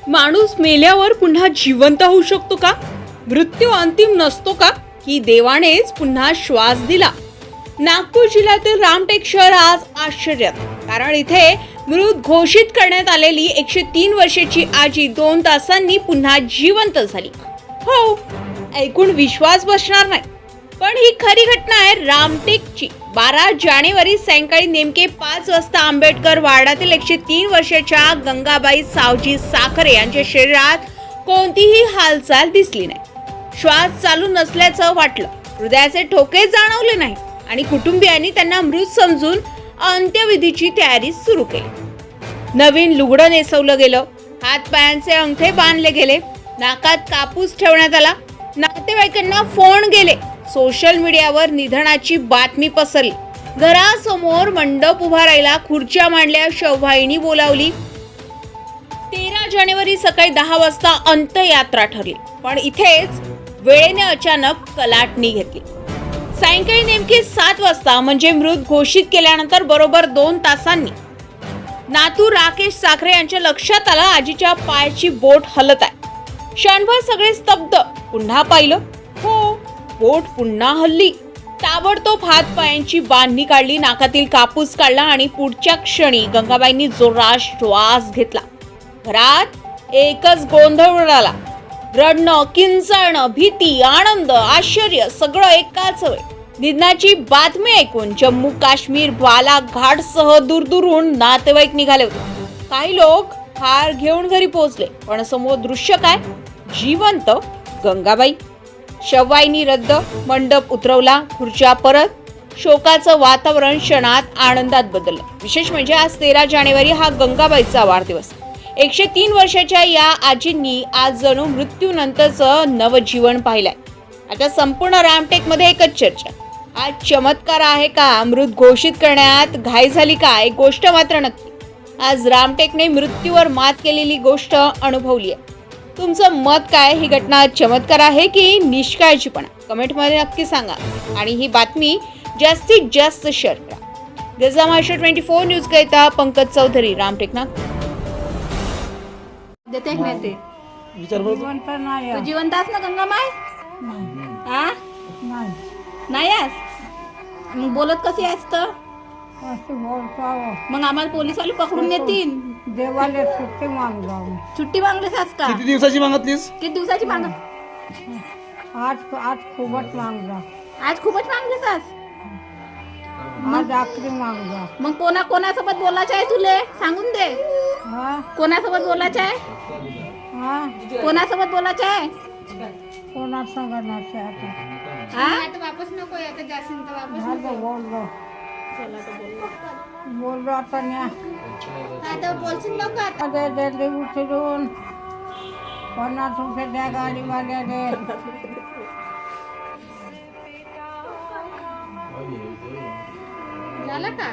माणूस मेल्यावर पुन्हा जिवंत होऊ शकतो का? मृत्यू अंतिम नसतो का? की देवानेच पुन्हा श्वास दिला? नागपूर जिल्ह्यातील रामटेक शहर आज आश्चर्यात, कारण इथे मृत घोषित करण्यात आलेली 103 वर्षाची आजी 2 तासांनी पुन्हा जिवंत झाली. हो, ऐकून विश्वास बसणार नाही, पण ही खरी घटना आहे रामटेकची. 12 जानेवारी सायंकाळी नेमके 5 वाजता आंबेडकर वार्डातील 103 वर्षाच्या गंगाबाई सावजी साखरे यांच्या शरीरात कोणतीही हालचाल दिसली नाही. श्वास चालू नसल्याचं वाटलं, हृदयाचे ठोके जाणवले नाही आणि कुटुंबियांनी त्यांना मृत समजून अंत्यविधीची तयारी सुरू केली. नवीन लुगडं नेसवलं गेलं, हातपायांचे अंगठे बांधले गेले, नाकात कापूस ठेवण्यात आला. नातेवाईकांना फोन गेले. सोशल मीडियावर निधनाची बातमी पसरली. घरासमोर मंडप उभा राहिला, खुर्च्या मांडल्या, शववाहिनी बोलावली. 13 जानेवारी सकाळी 10 वाजता अंत्ययात्रा ठरली, पण इथेच वेळेने अचानक कलाटणी घेतली. सायंकाळी नेमके 7 वाजता म्हणजे मृत घोषित केल्यानंतर बरोबर 2 तासांनी नातू राकेश साखरे यांच्या लक्षात आलं आजीच्या पायाची बोट हलत आहे. क्षणभर सगळे स्तब्ध. पुन्हा पाहिलं, हो, बोट पुन्हा हलली. ताबडतोब हात पायांची बांधणी काढली, नाकातील कापूस काढला आणि पुढच्या क्षणी गंगाबाईंनी जोरात श्वास घेतला. घरात एकच गोंधळ उडाला. रडणं, किंचाळणं, भीती, आनंद, आश्चर्य सगळं एकाच वेळी. निधनाची बातमी ऐकून जम्मू काश्मीर बालाघाटसह दूरदूरहून नातेवाईक निघाले होते. काही लोक हार घेऊन घरी पोहोचले, पण समोर दृश्य काय? जिवंत गंगाबाई. शववाहिनी रद्द, मंडप उतरवला, खुर्च्या परत. शोकाचं वातावरण क्षणात आनंदात बदललं. विशेष म्हणजे आज 13 जानेवारी हा गंगाबाईचा वाढदिवस. 103 वर्षाच्या या आजींनी आज जणू मृत्यूनंतरचं नवजीवन पाहिलंय. आता संपूर्ण रामटेकमध्ये एकच चर्चा, आज चमत्कार आहे का? मृत घोषित करण्यात घाई झाली का? एक गोष्ट मात्र नक्की, आज रामटेकने मृत्यूवर मात केलेली गोष्ट अनुभवली आहे. तुमचं मत काय? ही घटना चमत्कार आहे की निष्काळजीपणा? कमेंटमध्ये नक्की सांगा आणि ही बातमी जास्तीत जास्त शेअर करा. गजा महाराष्ट्र 24 न्यूज करिता पंकज चौधरी, रामटेक नागपूर. देते नाही ते जिवंत नाही तू जिवंत आहेस ना गंगामाय? हा नाही आहेस? मग बोलत कशी आहेस तर? असं बोलतो. मग आम्हाला पोलिसवाले पकडून नेतील. देवाला सुट्टी मागलो. सुट्टी मागलीस आहेस का? किती दिवसाची मागितलीस? किती दिवसाची माग? आज आज खूपच मागलो. आज खूपच मागलीस आहेस. आज आखरी मागलो. मग कोणासोबत बोलायचं आहे तुले? सांगून दे. हा कोणासोबत बोलायचं आहे? हा कोणासोबत बोलायचं आहे? कोणा सांगणार आता? हा? झालं बोललो. बोललो आता न्या दिल्ली उतरून 50 रुपये द्या गाडीवाल्याने. झालं का?